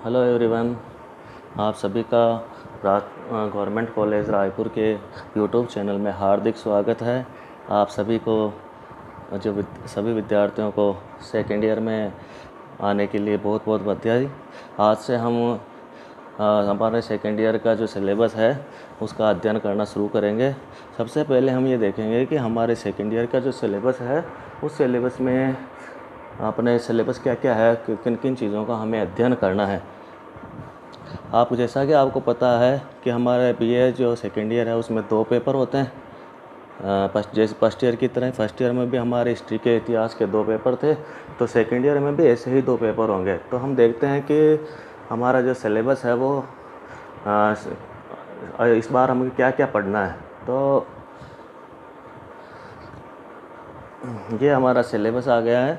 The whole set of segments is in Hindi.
Hello everyone. आप सभी का गवर्नमेंट कॉलेज रायपुर के यूट्यूब चैनल में हार्दिक स्वागत है। आप सभी को सभी विद्यार्थियों को सेकेंड ईयर में आने के लिए बहुत बहुत बधाई। आज से हम हमारे सेकेंड ईयर का जो सिलेबस है उसका अध्ययन करना शुरू करेंगे। सबसे पहले हम ये देखेंगे कि हमारे सेकेंड ईयर का जो सिलेबस है उस सिलेबस में अपने सिलेबस क्या क्या है, किन किन चीज़ों का हमें अध्ययन करना है। आप जैसा कि आपको पता है कि हमारे बीए जो सेकेंड ईयर है उसमें 2 पेपर होते हैं। जैसे फर्स्ट ईयर की तरह फर्स्ट ईयर में भी हमारे हिस्ट्री के इतिहास के 2 पेपर थे, तो सेकेंड ईयर में भी ऐसे ही 2 पेपर होंगे। तो हम देखते हैं कि हमारा जो सिलेबस है वो इस बार हमें क्या क्या पढ़ना है। तो ये हमारा सिलेबस आ गया है।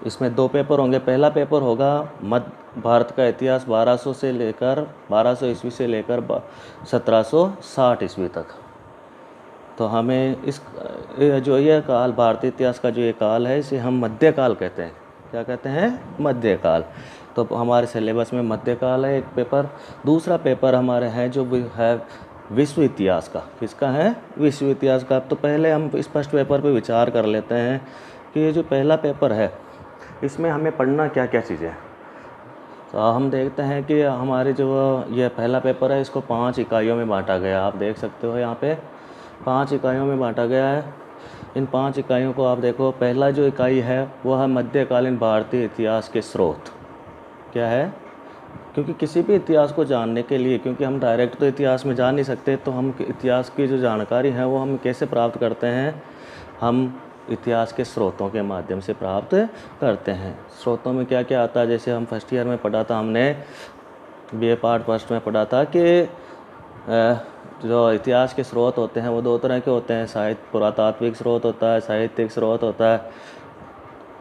इसमें 2 पेपर होंगे। पहला पेपर होगा मध्य भारत का इतिहास 1200 ईस्वी से लेकर 1760 ईस्वी तक। तो हमें इस जो ये काल, भारतीय इतिहास का जो ये काल है, इसे हम मध्यकाल कहते हैं। क्या कहते हैं? मध्यकाल। तो हमारे सिलेबस में मध्यकाल है एक पेपर। दूसरा पेपर हमारे हैं जो है विश्व इतिहास का। किसका है? विश्व इतिहास का। तो पहले हम इस फर्स्ट पेपर पे विचार कर लेते हैं कि ये जो पहला पेपर है इसमें हमें पढ़ना क्या क्या चीज़ें हैं। तो हम देखते हैं कि हमारे जो ये पहला पेपर है इसको 5 इकाइयों में बांटा गया। आप देख सकते हो यहाँ पे 5 इकाइयों में बांटा गया है। इन 5 इकाइयों को आप देखो। पहला जो इकाई है वह है मध्यकालीन भारतीय इतिहास के स्रोत। क्या है? क्योंकि किसी भी इतिहास को जानने के लिए, क्योंकि हम डायरेक्ट तो इतिहास में जा नहीं सकते, तो हम इतिहास की जो जानकारी है वो हम कैसे प्राप्त करते हैं? हम इतिहास के स्रोतों के माध्यम से प्राप्त करते हैं। स्रोतों में क्या क्या आता है? जैसे हम फर्स्ट ईयर में पढ़ा था, हमने बीए पार्ट फर्स्ट में पढ़ा था कि जो इतिहास के स्रोत होते हैं वो 2 तरह के होते हैं। पुरातात्विक स्रोत होता है, साहित्यिक स्रोत होता है।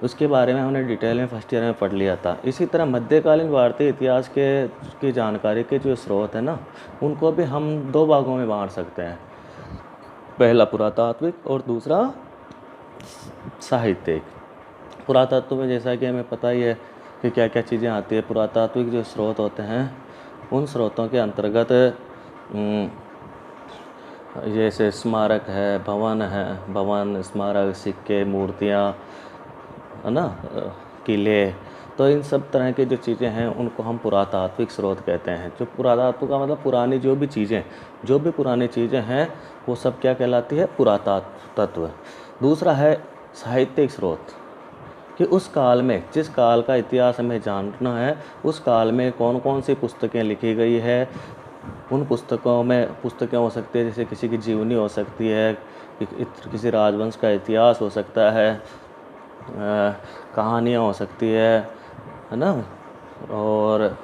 उसके बारे में हमने डिटेल में फर्स्ट ईयर में पढ़ लिया था। इसी तरह मध्यकालीन भारतीय इतिहास की जानकारी के जो स्रोत है ना, उनको भी हम 2 भागों में बांट सकते हैं। पहला पुरातात्विक और दूसरा साहित्यिक। पुरातत्व में जैसा कि हमें पता ही है कि क्या क्या चीज़ें आती है। पुरातात्विक जो स्रोत होते हैं उन स्रोतों के अंतर्गत जैसे स्मारक है, भवन, स्मारक, सिक्के, मूर्तियाँ, है ना, किले। तो इन सब तरह की जो चीज़ें हैं उनको हम पुरातात्विक स्रोत कहते हैं। जो पुरातात्व का मतलब पुरानी जो भी पुरानी चीज़ें हैं वो सब क्या कहलाती है? पुरातत्व। दूसरा है साहित्यिक स्रोत, कि उस काल में, जिस काल का इतिहास हमें जानना है, उस काल में कौन कौन सी पुस्तकें लिखी गई है। उन पुस्तकों में पुस्तकें हो सकती है, जैसे किसी की जीवनी हो सकती है, किसी राजवंश का इतिहास हो सकता है, कहानियाँ हो सकती है ना, और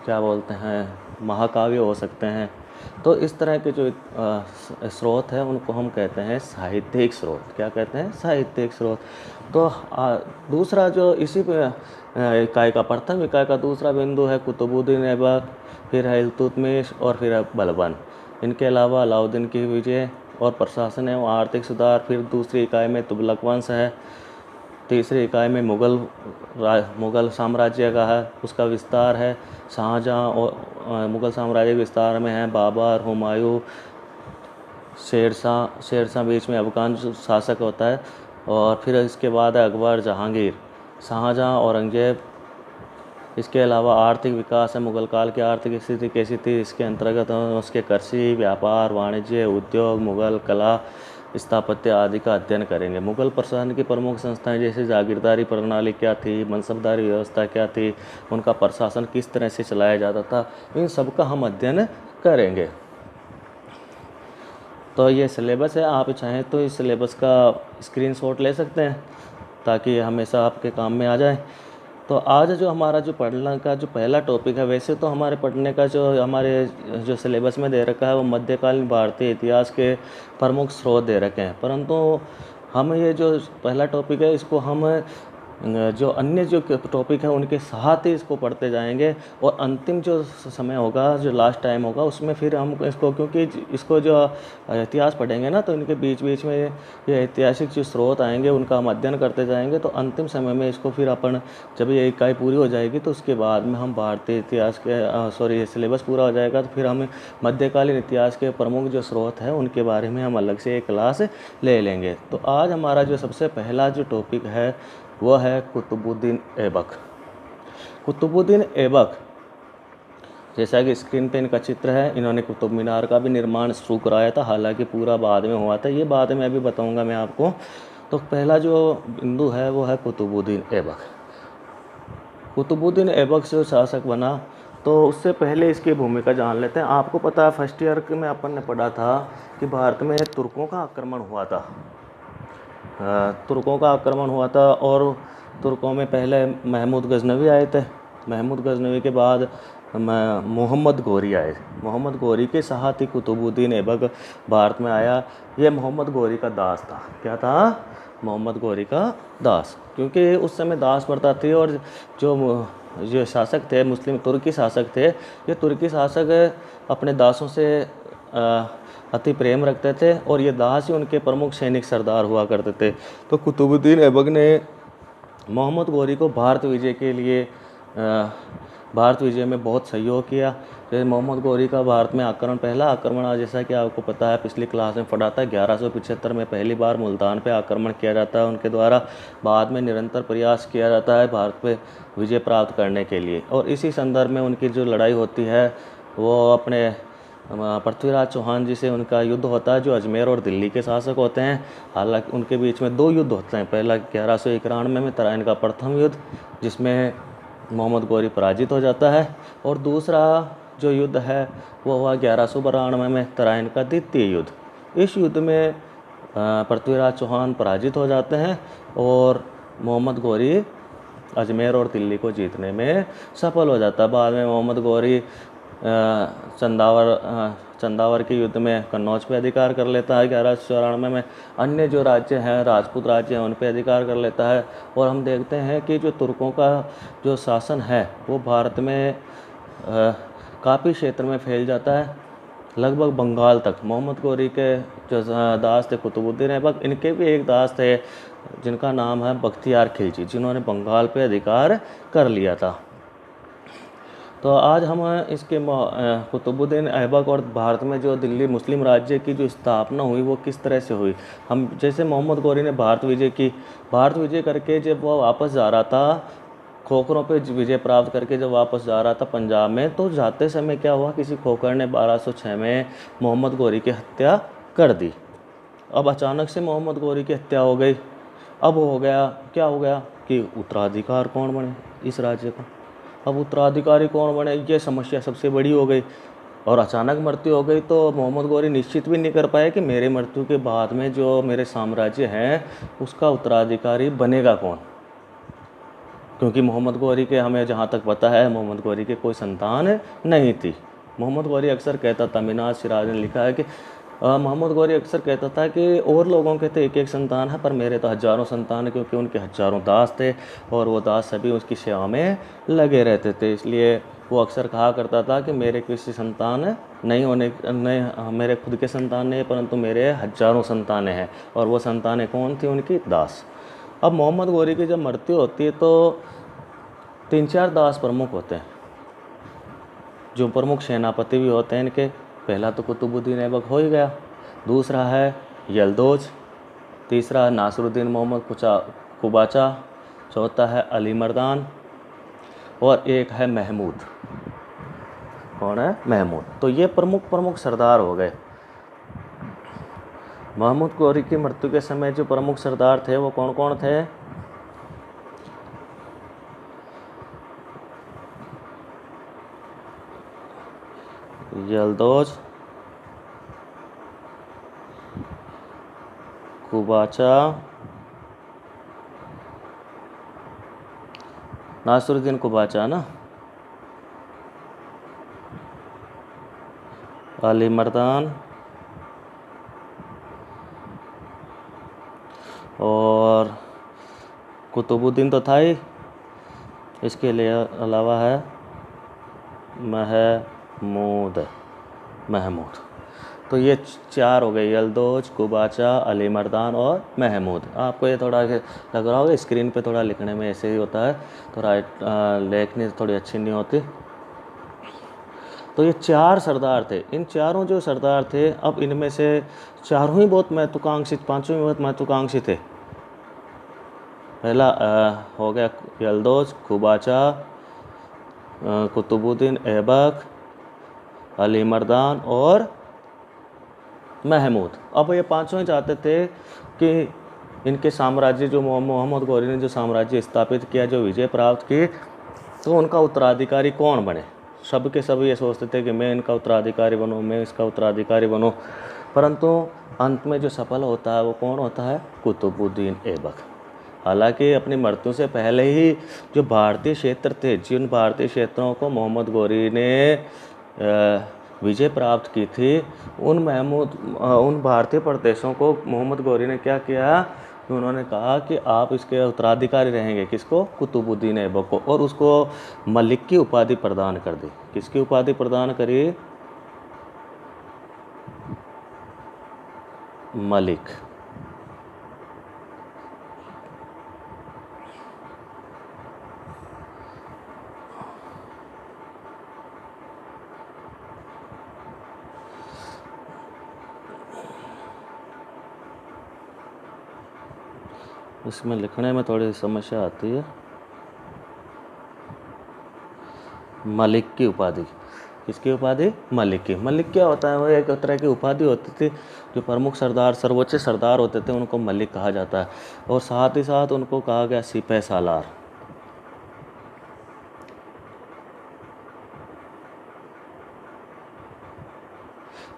क्या बोलते हैं, महाकाव्य हो सकते हैं। तो इस तरह के जो स्रोत हैं उनको हम कहते हैं साहित्यिक स्रोत। क्या कहते हैं? साहित्यिक स्रोत। तो दूसरा जो इसी इकाई का, प्रथम इकाई का दूसरा बिंदु है कुतुबुद्दीन ऐबक, फिर है इल्तुतमिश और फिर है बलबन। इनके अलावा अलाउद्दीन की विजय और प्रशासन एवं आर्थिक सुधार। फिर दूसरी इकाई में तुगलक वंश है। तीसरी इकाई में मुग़ल साम्राज्य का है, उसका विस्तार है। शाहजहाँ और मुग़ल साम्राज्य के विस्तार में है बाबर, हुमायूं, शेरशाह बीच में अफगान शासक होता है। और फिर इसके बाद है अकबर, जहांगीर, शाहजहाँ, औरंगजेब। इसके अलावा आर्थिक विकास है। मुग़ल काल की आर्थिक स्थिति कैसी थी, इसके अंतर्गत उसके कृषि, व्यापार, वाणिज्य, उद्योग, मुग़ल कला, स्थापत्य आदि का अध्ययन करेंगे। मुग़ल प्रशासन की प्रमुख संस्थाएं जैसे जागीरदारी प्रणाली क्या थी, मनसबदारी व्यवस्था क्या थी, उनका प्रशासन किस तरह से चलाया जाता था, इन सब का हम अध्ययन करेंगे। तो ये सिलेबस है। आप चाहें तो इस सिलेबस का स्क्रीनशॉट ले सकते हैं ताकि हमेशा आपके काम में आ जाए। तो आज जो हमारा जो पढ़ने का जो पहला टॉपिक है, वैसे तो हमारे पढ़ने का जो सिलेबस में दे रखा है वो मध्यकालीन भारतीय इतिहास के प्रमुख स्रोत दे रखे हैं, परंतु हम ये जो पहला टॉपिक है इसको हम जो अन्य जो टॉपिक है उनके साथ ही इसको पढ़ते जाएंगे, और अंतिम जो समय होगा, जो लास्ट टाइम होगा, उसमें फिर हम इसको, क्योंकि इसको जो इतिहास पढ़ेंगे ना, तो इनके बीच बीच में ये ऐतिहासिक जो स्रोत आएंगे उनका हम अध्ययन करते जाएंगे। तो अंतिम समय में इसको फिर अपन, जब ये इकाई पूरी हो जाएगी तो उसके बाद में हम भारतीय इतिहास के सिलेबस पूरा हो जाएगा तो फिर हम मध्यकालीन इतिहास के प्रमुख जो स्रोत हैं उनके बारे में हम अलग से एक क्लास ले लेंगे। तो आज हमारा जो सबसे पहला जो टॉपिक है वो है कुतुबुद्दीन ऐबक। कुतुबुद्दीन ऐबक, जैसा कि स्क्रीन पे इनका चित्र है, इन्होंने कुतुब मीनार का भी निर्माण शुरू कराया था, हालांकि पूरा बाद में हुआ था, ये बाद में अभी बताऊंगा मैं आपको। तो पहला जो बिंदु है वो है कुतुबुद्दीन ऐबक। कुतुबुद्दीन ऐबक जो शासक बना, तो उससे पहले इसकी भूमिका जान लेते हैं। आपको पता है फर्स्ट ईयर में अपन ने पढ़ा था कि भारत में तुर्कों का आक्रमण हुआ था। तुर्कों का आक्रमण हुआ था और तुर्कों में पहले महमूद गजनवी आए थे। महमूद गजनवी के बाद मोहम्मद गोरी आए। मोहम्मद गोरी के साथ ही कुतुबुद्दीन ऐबक भारत में आया। ये मोहम्मद गोरी का दास था। क्या था? मोहम्मद गोरी का दास, क्योंकि उस समय दास प्रथा थी, और जो शासक थे, मुस्लिम तुर्की शासक थे, ये तुर्की शासक अपने दासों से अति प्रेम रखते थे, और ये दास ही उनके प्रमुख सैनिक सरदार हुआ करते थे। तो कुतुबुद्दीन ऐबक ने मोहम्मद गोरी को भारत विजय के लिए भारत विजय में बहुत सहयोग किया। जैसे मोहम्मद गोरी का भारत में आक्रमण, पहला आक्रमण, जैसा कि आपको पता है, पिछली क्लास में पढ़ा था, 1175 में पहली बार मुल्तान पे आक्रमण किया जाता है उनके द्वारा। बाद में निरंतर प्रयास किया जाता है भारत पे विजय प्राप्त करने के लिए, और इसी संदर्भ में उनकी जो लड़ाई होती है वो अपने पृथ्वीराज चौहान जी से उनका युद्ध होता है, जो अजमेर और दिल्ली के शासक होते हैं। हालांकि उनके बीच में दो युद्ध होते हैं। पहला 1191 में तराइन का प्रथम युद्ध, जिसमें मोहम्मद गोरी पराजित हो जाता है, और दूसरा जो युद्ध है वो हुआ 1192 में तराइन का द्वितीय युद्ध। इस युद्ध में पृथ्वीराज चौहान पराजित हो जाते हैं और मोहम्मद गोरी अजमेर और दिल्ली को जीतने में सफल हो जाता है। बाद में मोहम्मद गोरी चंदावर के युद्ध में कन्नौज पे अधिकार कर लेता है 1194 में। अन्य जो राज्य हैं, राजपूत राज्य हैं, उन पे अधिकार कर लेता है। और हम देखते हैं कि जो तुर्कों का जो शासन है वो भारत में काफ़ी क्षेत्र में फैल जाता है, लगभग बंगाल तक। मोहम्मद गोरी के जो दास थे कुतुबुद्दीन ऐबक, इनके भी एक दास थे जिनका नाम है बख्तियार खिलजी, जिन्होंने बंगाल पे अधिकार कर लिया था। तो आज हम इसके कुतुबुद्दीन ऐबक और भारत में जो दिल्ली मुस्लिम राज्य की जो स्थापना हुई वो किस तरह से हुई। हम जैसे मोहम्मद गोरी ने भारत विजय की, भारत विजय करके जब वो वापस जा रहा था, खोखरों पे विजय प्राप्त करके जब वापस जा रहा था पंजाब में, तो जाते समय क्या हुआ, किसी खोखर ने 1206 में मोहम्मद गोरी की हत्या कर दी। अब अचानक से मोहम्मद गोरी की हत्या हो गई। अब हो गया, क्या हो गया कि उत्तराधिकार कौन बने इस राज्य का। अब उत्तराधिकारी कौन बने, ये समस्या सबसे बड़ी हो गई। और अचानक मृत्यु हो गई तो मोहम्मद गोरी निश्चित भी नहीं कर पाए कि मेरे मृत्यु के बाद में जो मेरे साम्राज्य हैं उसका उत्तराधिकारी बनेगा कौन, क्योंकि मोहम्मद गोरी के, हमें जहाँ तक पता है, मोहम्मद गोरी के कोई संतान नहीं थी। मोहम्मद गोरी अक्सर कहता था, मिनाज सिराज ने लिखा है कि मोहम्मद गोरी अक्सर कहता था कि और लोगों के तो एक एक संतान है, पर मेरे तो हज़ारों संतान है, क्योंकि उनके हज़ारों दास थे और वो दास सभी उसकी सेवा में लगे रहते थे। इसलिए वो अक्सर कहा करता था कि मेरे किसी संतान नहीं होने, नहीं मेरे खुद के संतान नहीं, परंतु मेरे हज़ारों संतानें हैं, और वो संतानें कौन थी? उनकी दास। अब मोहम्मद गोरी की जब मृत्यु होती है तो 3-4 दास प्रमुख होते हैं, जो प्रमुख सेनापति भी होते हैं इनके। पहला तो कुतुबुद्दीन ऐबक हो ही गया, दूसरा है यलदोज, तीसरा है नासिरुद्दीन मोहम्मद कुबाचा, चौथा है अली मर्दान, और एक है महमूद। कौन है? महमूद। तो ये प्रमुख सरदार हो गए। मोहम्मद गोरी की मृत्यु के समय जो प्रमुख सरदार थे वो कौन कौन थे? यलदोज, कुबाचा, नासिरुद्दीन कुबाचा ना, अली मर्दान और कुतुबुद्दीन तो था ही, इसके लिए अलावा है महमूद। तो ये 4 हो गए, यल्दौज, कुबाचा, अली मर्दान और महमूद। आपको ये थोड़ा लग रहा होगा स्क्रीन पे थोड़ा लिखने में ऐसे ही होता है, थोड़ा लेखनी थोड़ी अच्छी नहीं होती। तो ये 4 सरदार थे। इन चारों जो सरदार थे, अब इनमें से चारों ही बहुत महत्वाकांक्षी, पांचों ही बहुत महत्वाकांक्षी थे। पहला हो गया यल्दौज, कुबाचा, कुतुबुद्दीन ऐबक, अली मर्दान और महमूद। अब ये पांचों ही चाहते थे कि इनके साम्राज्य, जो मोहम्मद गौरी ने जो साम्राज्य स्थापित किया, जो विजय प्राप्त की, तो उनका उत्तराधिकारी कौन बने। सब के सब ये सोचते थे कि मैं इनका उत्तराधिकारी बनूं, मैं इसका उत्तराधिकारी बनूं। परंतु अंत में जो सफल होता है वो कौन होता है? कुतुबुद्दीन ऐबक। हालांकि अपनी मृत्यु से पहले ही जो भारतीय क्षेत्र थे, जिन भारतीय क्षेत्रों को मोहम्मद गौरी ने विजय प्राप्त की थी, उन भारतीय प्रदेशों को मोहम्मद गौरी ने क्या किया कि उन्होंने कहा कि आप इसके उत्तराधिकारी रहेंगे। किसको? कुतुबुद्दीन ऐबक को। और उसको मलिक की उपाधि प्रदान कर दी। किसकी उपाधि प्रदान करी? मलिक। इसमें लिखने में थोड़ी समस्या आती है। मलिक की उपाधि। किसकी उपाधि? मलिक की। मलिक क्या होता है? वो एक तरह की उपाधि होती थी। जो प्रमुख सरदार, सर्वोच्च सरदार होते थे, उनको मलिक कहा जाता है। और साथ ही साथ उनको कहा गया सिपह सालार।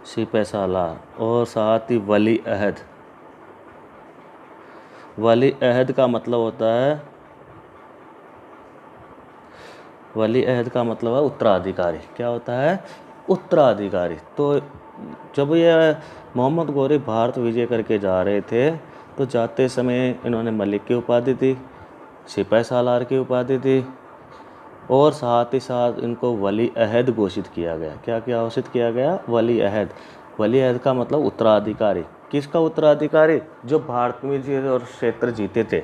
सिपह सालार। और साथ ही वली अहद। वली अहद का मतलब होता है, वली अहद का मतलब है उत्तराधिकारी। क्या होता है? उत्तराधिकारी। तो जब ये मोहम्मद गौरी भारत विजय करके जा रहे थे, तो जाते समय इन्होंने मलिक की उपाधि दी, सिपह सालार की उपाधि दी, और साथ ही साथ इनको वली अहद घोषित किया गया। क्या क्या घोषित किया गया? वली अहद। वली अहद का मतलब उत्तराधिकारी। किसका उत्तराधिकारी? जो भारत में जो और क्षेत्र जीते थे,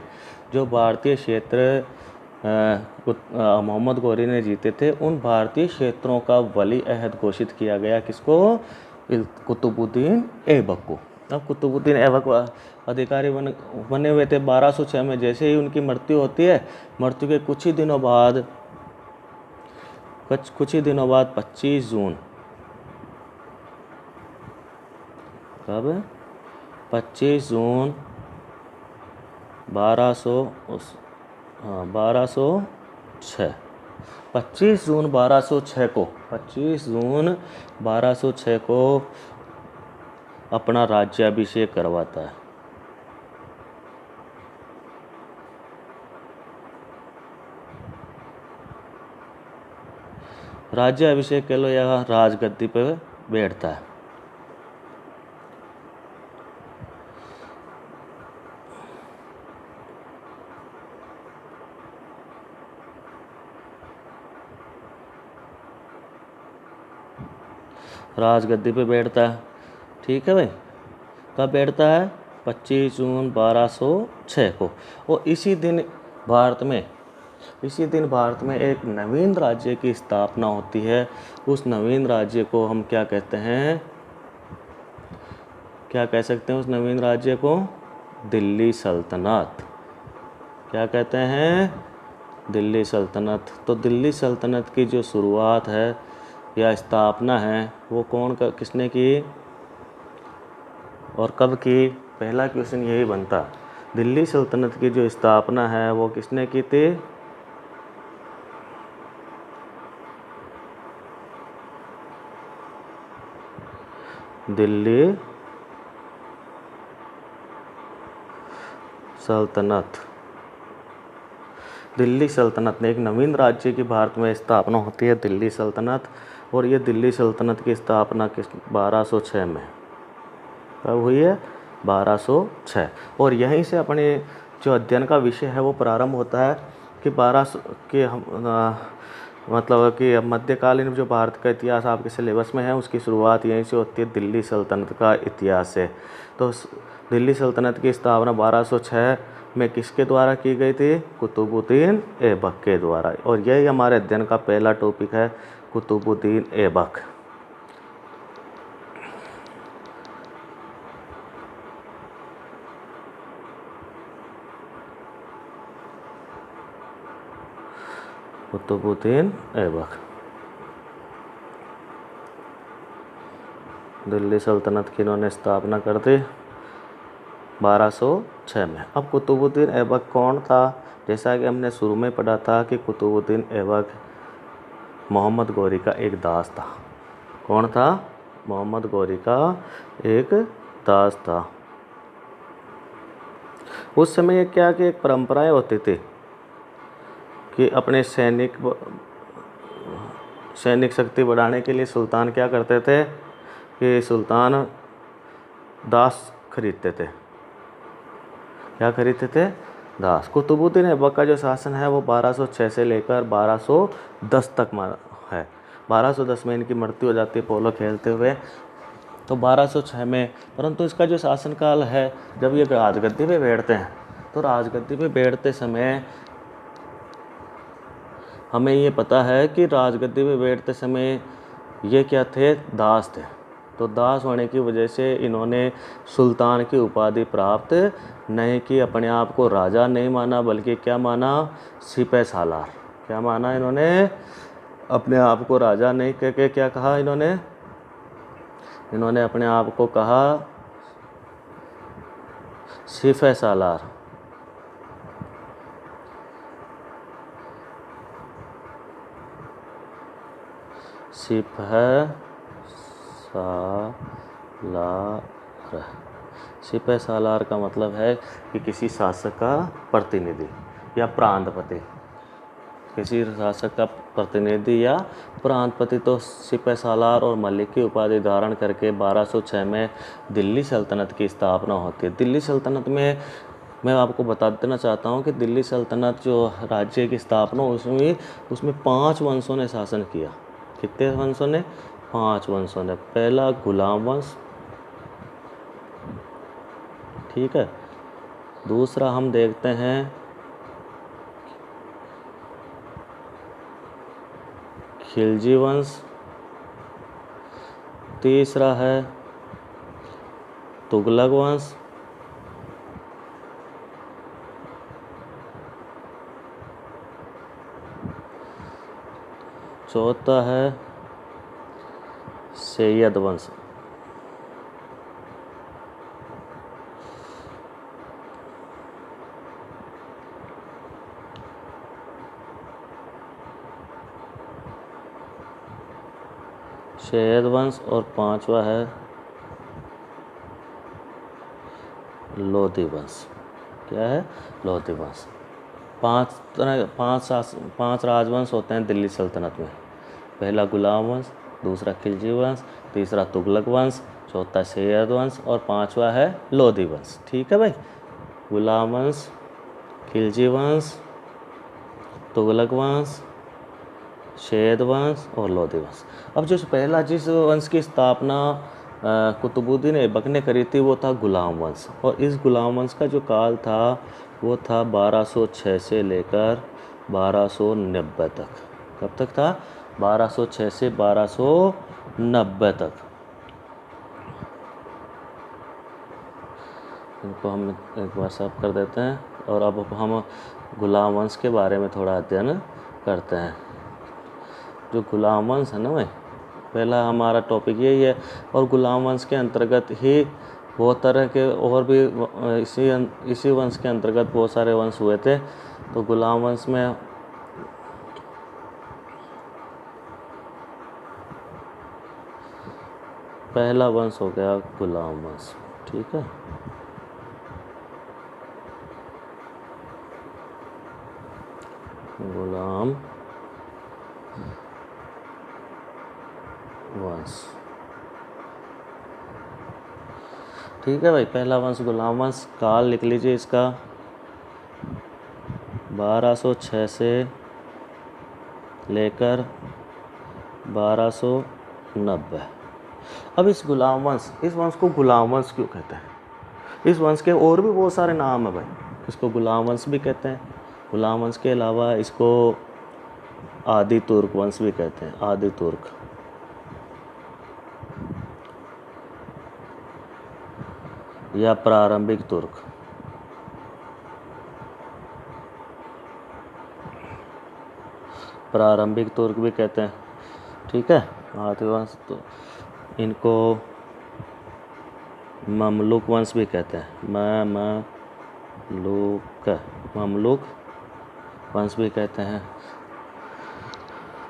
जो भारतीय क्षेत्र मोहम्मद गौरी ने जीते थे, उन भारतीय क्षेत्रों का वली अहद घोषित किया गया। किसको? कुतुबुद्दीन ऐबक को। अब कुतुबुद्दीन ऐबक अधिकारी बने हुए थे 1206 में। जैसे ही उनकी मृत्यु होती है, मृत्यु के कुछ ही दिनों बाद 25 जून, कब? 25 जून 1206 25 जून 1206 को अपना राज्याभिषेक करवाता है। राज्याभिषेक कह लो या राजगद्दी पे बैठता है। राजगद्दी पे बैठता है। ठीक है भाई। कब बैठता है? 25 जून 1206 को। और इसी दिन भारत में एक नवीन राज्य की स्थापना होती है। उस नवीन राज्य को हम क्या कहते हैं? क्या कह सकते हैं उस नवीन राज्य को? दिल्ली सल्तनत। क्या कहते हैं? दिल्ली सल्तनत। तो दिल्ली सल्तनत की जो शुरुआत है या स्थापना है, वो किसने की और कब की? पहला क्वेश्चन यही बनता। दिल्ली सल्तनत की जो स्थापना है वो किसने की थी? दिल्ली सल्तनत ने, एक नवीन राज्य की भारत में स्थापना होती है, दिल्ली सल्तनत। और ये दिल्ली सल्तनत की स्थापना 1206 में कब हुई है? 1206। और यहीं से अपने जो अध्ययन का विषय है वो प्रारंभ होता है कि 1200 के हम मतलब कि मध्यकालीन जो भारत का इतिहास आपके सिलेबस में है उसकी शुरुआत यहीं से होती है, दिल्ली सल्तनत का इतिहास से। तो दिल्ली सल्तनत की स्थापना 1206 में किसके द्वारा की गई थी? कुतुबुद्दीन ऐबक के द्वारा। और यही हमारे अध्ययन का पहला टॉपिक है, कुतुबुद्दीन ऐबक। कुतुबुद्दीन ऐबक दिल्ली सल्तनत की इन्होंने स्थापना कर दी 1206 में। अब कुतुबुद्दीन ऐबक कौन था? जैसा कि हमने शुरू में पढ़ा था कि कुतुबुद्दीन ऐबक मोहम्मद गौरी का एक दास था। कौन था? मोहम्मद गौरी का एक दास था। उस समय क्या कि एक परंपराएं होती थी कि अपने सैनिक शक्ति बढ़ाने के लिए सुल्तान क्या करते थे कि सुल्तान दास खरीदते थे। क्या खरीदते थे? दास। कुतुबुद्दीन ऐबक का जो शासन है वो 1206 से लेकर 1210 तक है। 1210 में इनकी मृत्यु हो जाती है पोलो खेलते हुए। तो 1206 में, परंतु इसका जो शासनकाल है, जब ये राजगद्दी पे बैठते हैं तो राजगद्दी पे बैठते समय हमें ये पता है कि राजगद्दी पे बैठते समय ये क्या थे? दास थे। तो दास होने की वजह से इन्होंने सुल्तान की उपाधि प्राप्त नहीं की, अपने आप को राजा नहीं माना, बल्कि क्या माना? सिपह सालार। क्या माना इन्होंने? अपने आप को राजा नहीं कह के क्या कहा इन्होंने? इन्होंने अपने आप को कहा सिपह सालार। सिपह सालार। सिपह सालार का मतलब है कि किसी शासक का प्रतिनिधि या प्रांतपति, किसी शासक का प्रतिनिधि या प्रांतपति। तो सिपह सालार और मलिक की उपाधि धारण करके 1206 में दिल्ली सल्तनत की स्थापना होती है। दिल्ली सल्तनत में मैं आपको बता देना चाहता हूँ कि दिल्ली सल्तनत जो राज्य की स्थापना उसमें 5 वंशों ने शासन किया। कितने वंशों ने? 5 वंशों ने। पहला गुलाम वंश, ठीक है। दूसरा हम देखते हैं खिलजी वंश। तीसरा है तुगलक वंश। चौथा है सैयद वंश। सैयद वंश। और पांचवा है लोधी वंश। क्या है? लोधी वंश। 5 राजवंश होते हैं दिल्ली सल्तनत में। पहला गुलाम वंश, दूसरा खिलजी वंश, तीसरा तुगलक वंश, चौथा सैयद वंश और पांचवा है लोधी वंश। ठीक है भाई। गुलाम वंश, खिलजी वंश, तुगलक वंश, सैयद वंश और लोधी वंश। अब जो पहला जिस वंश की स्थापना कुतुबुद्दीन ऐबक ने करी थी वो था गुलाम वंश। और इस गुलाम वंश का जो काल था वो था 1206 से लेकर 1290 तक। कब तक था? 1206 से 1290 तक। इनको हम एक बार साफ कर देते हैं और अब हम गुलाम वंश के बारे में थोड़ा अध्ययन करते हैं। जो गुलाम वंश है ना भाई, पहला हमारा टॉपिक यही है। और गुलाम वंश के अंतर्गत ही बहुत तरह के और भी इसी वंश के अंतर्गत बहुत सारे वंश हुए थे। तो गुलाम वंश में पहला वंश हो गया गुलाम वंश। ठीक है। गुलाम वंश। ठीक है भाई। पहला वंश गुलाम वंश। काल लिख लीजिए इसका 1206 से लेकर 1290। अब इस गुलाम वंश, इस वंश को गुलाम वंश क्यों कहते हैं? इस वंश के और भी बहुत सारे नाम है भाई। इसको गुलाम वंश भी कहते हैं। गुलाम वंश के अलावा इसको आदि तुर्क वंश भी कहते हैं। आदि तुर्क, या प्रारंभिक तुर्क। प्रारंभिक तुर्क भी कहते हैं। ठीक है। आदि वंश, तो इनको ममलुक वंश भी कहते हैं। ममलुक वंश भी कहते हैं।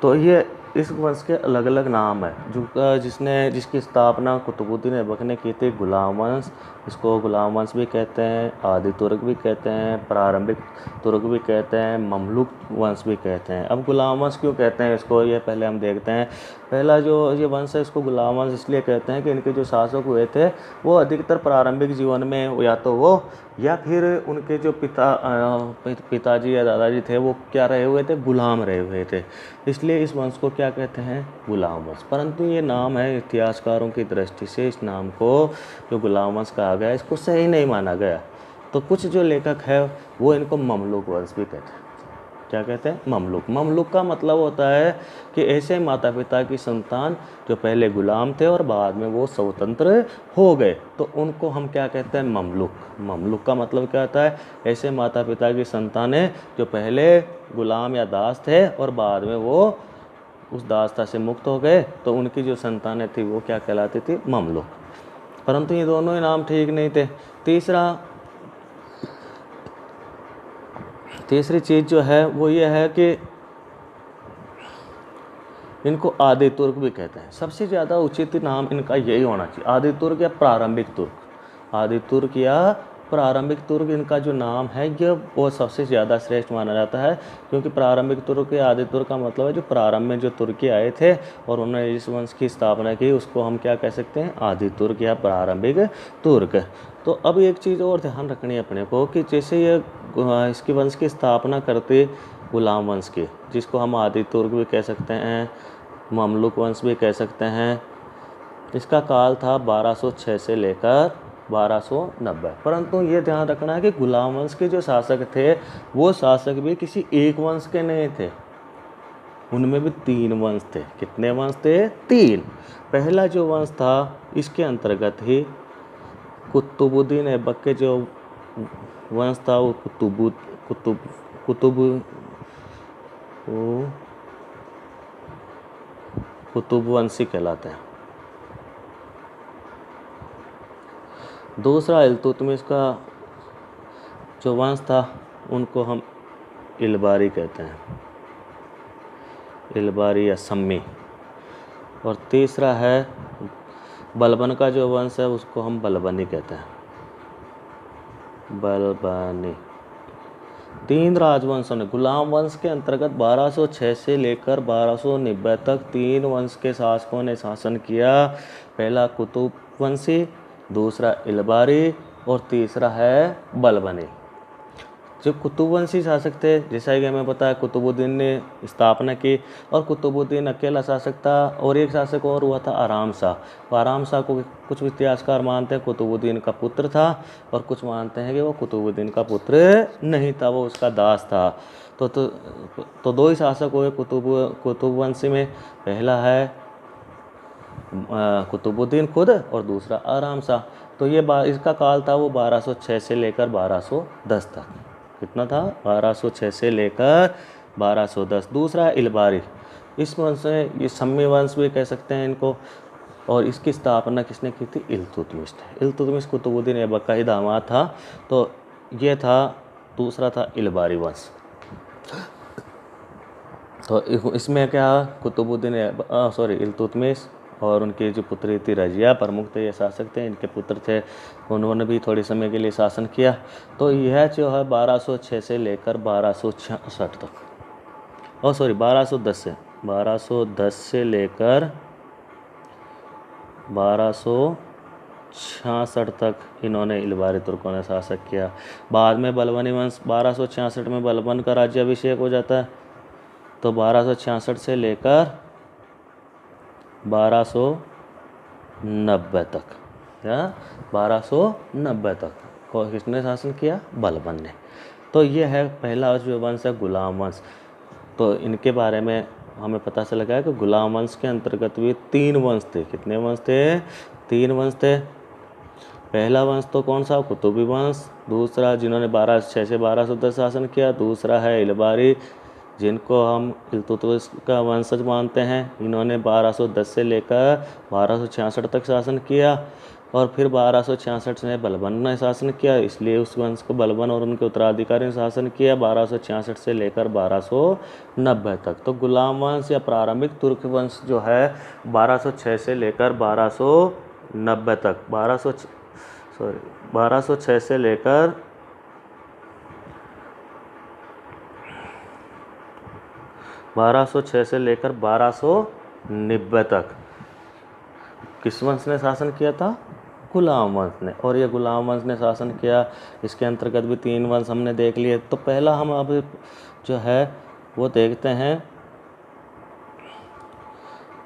तो ये इस वंश के अलग अलग नाम है। जिसकी स्थापना कुतुबुद्दीन ऐबक ने की थी, गुलाम वंश। इसको गुलाम वंश भी कहते हैं, आदि तुर्क भी कहते हैं, प्रारंभिक तुर्क भी कहते हैं, ममलुक वंश भी कहते हैं। अब गुलाम वंश क्यों कहते हैं इसको, ये पहले हम देखते हैं। पहला जो ये वंश है, इसको गुलाम वंश इसलिए कहते हैं कि इनके जो शासक हुए थे वो अधिकतर प्रारंभिक जीवन में या तो वो या फिर उनके जो पिताजी या दादाजी थे वो क्या रहे हुए थे, गुलाम रहे हुए थे। इसलिए इस वंश को क्या कहते हैं, गुलाम वंश। परंतु ये नाम है, इतिहासकारों की दृष्टि से इस नाम को जो गुलाम वंश कहा गया इसको सही नहीं माना गया। तो कुछ जो लेखक है वो इनको ममलुक वंश भी कहते हैं। क्या कहते हैं, ममलुक। ममलुक का मतलब होता है कि ऐसे माता पिता की संतान जो पहले गुलाम थे और बाद में वो स्वतंत्र हो गए, तो उनको हम क्या कहते हैं, ममलुक। ममलुक का मतलब क्या होता है, ऐसे माता पिता की संतानें जो पहले गुलाम या दास थे और बाद में वो उस दासता से मुक्त हो गए, तो उनकी जो संतानें थी वो क्या कहलाती थी, ममलुक। परंतु ये दोनों ही नाम ठीक नहीं थे। तीसरी चीज़ जो है वो ये है कि इनको आदि तुर्क भी कहते हैं। सबसे ज़्यादा उचित नाम इनका यही होना चाहिए, आदि तुर्क या प्रारंभिक तुर्क। आदि तुर्क या प्रारंभिक तुर्क, इनका जो नाम है ये वो सबसे ज़्यादा श्रेष्ठ माना जाता है, क्योंकि प्रारंभिक तुर्क या आदि तुर्क का मतलब है जो प्रारंभ में जो तुर्की आए थे और उन्होंने इस वंश की स्थापना की, उसको हम क्या कह सकते हैं, आदि तुर्क या प्रारंभिक तुर्क। तो अब एक चीज़ और ध्यान रखनी है अपने को कि जैसे ये इसकी वंश की स्थापना करते गुलाम वंश की, जिसको हम आदि तुर्क भी कह सकते हैं, ममलुक वंश भी कह सकते हैं, इसका काल था 1206 से लेकर 1290। परंतु ये ध्यान रखना है कि गुलाम वंश के जो शासक थे वो शासक भी किसी एक वंश के नहीं थे, उनमें भी 3 वंश थे। कितने वंश थे, 3। पहला जो वंश था इसके अंतर्गत ही कुतुबुद्दीन ऐबक के जो वंश था वो कुतुबवंशी कहलाते हैं। दूसरा इल्तुतमिश का जो वंश था उनको हम इलबारी कहते हैं, इलबारी या सम्मी। और तीसरा है बलबन का जो वंश है उसको हम बलबनी कहते हैं, बलबनी। 3 राजवंशों ने गुलाम वंश के अंतर्गत 1206 से लेकर 1290 तक 3 वंश के शासकों ने शासन किया। पहला कुतुबवंशी, दूसरा इलबारी और तीसरा है बलबनी। जो कुतुबवंशी शासक थे, जैसा कि हमें पता है कुतुबुद्दीन ने स्थापना की, और कुतुबुद्दीन अकेला शासक था और एक शासक और हुआ था आराम शाह। तो आराम शाह को कुछ इतिहासकार मानते हैं कुतुबुद्दीन का पुत्र था और कुछ मानते हैं कि वो कुतुबुद्दीन का पुत्र नहीं था, वो उसका दास था। तो 2 ही शासक हुए कुतुबवंशी में। पहला है कुतुबुद्दीन खुद और दूसरा आराम शाह। तो ये इसका काल था वो 1206 से लेकर 1210 तक। कितना था, 1206 से लेकर 1210। दूसरा इलबारी, इस वंश से ये सम्मी वंश भी कह सकते हैं इनको, और इसकी स्थापना किसने की थी, इल्तुतमिश ने। इल्तुतमिश कुतुबुद्दीन ऐबक का ही दामाद था। तो ये था, दूसरा था इलबारी वंश। तो इसमें क्या, कुतुबुद्दीन इल्तुतमिश और उनकी जो पुत्री थी रजिया प्रमुख थे, ये शासक थे। इनके पुत्र थे, उन्होंने भी थोड़े समय के लिए शासन किया। तो यह जो है 1206 से लेकर 1266 तक, 1210 से लेकर 1266 1266 तक इन्होंने इलबारी तुर्कों ने शासक किया। बाद में बलबनी वंश 1266 में बलबन का राज्याभिषेक हो जाता है। तो 1266 से लेकर 1290 तक, या 1290 तक किसने शासन किया? बलबन ने। तो ये है पहला जो वंश है गुलाम वंश। तो इनके बारे में हमें पता चल गया कि गुलाम वंश के अंतर्गत भी 3 वंश थे। कितने वंश थे? 3 वंश थे। पहला वंश तो कौन सा? कुतुबी वंश। दूसरा जिन्होंने 1206 से 1210 शासन किया। दूसरा है इलबारी, जिनको हम इल्तुतमिश का वंशज मानते हैं। इन्होंने 1210 से लेकर 1266 तक शासन किया। और फिर 1266 में बलबन ने शासन किया, इसलिए उस वंश को बलबन और उनके उत्तराधिकारी ने शासन किया 1266 से लेकर 1290 तक। तो गुलाम वंश या प्रारंभिक तुर्क वंश जो है 1206 से लेकर 1290 तक, 1206 से लेकर 1290 तक किस वंश ने शासन किया था? गुलाम वंश ने। और ये गुलाम वंश ने शासन किया। इसके अंतर्गत भी 3 वंश हमने देख लिए। तो पहला हम अब जो है वो देखते हैं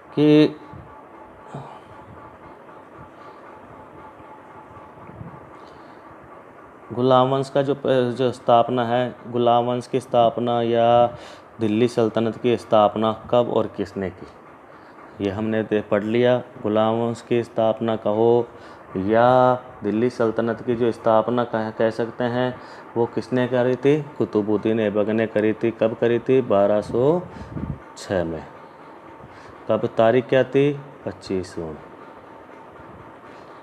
कि गुलाम वंश का जो स्थापना है, गुलाम वंश की स्थापना या दिल्ली सल्तनत की स्थापना कब और किसने की, ये हमने पढ़ लिया। गुलाम वंश की स्थापना कहो या दिल्ली सल्तनत की जो स्थापना कह सकते हैं, वो किसने करी थी? कुतुबुद्दीन ऐबक ने करी थी। कब करी थी? 1206 में। कब? तारीख क्या थी? 25 जून।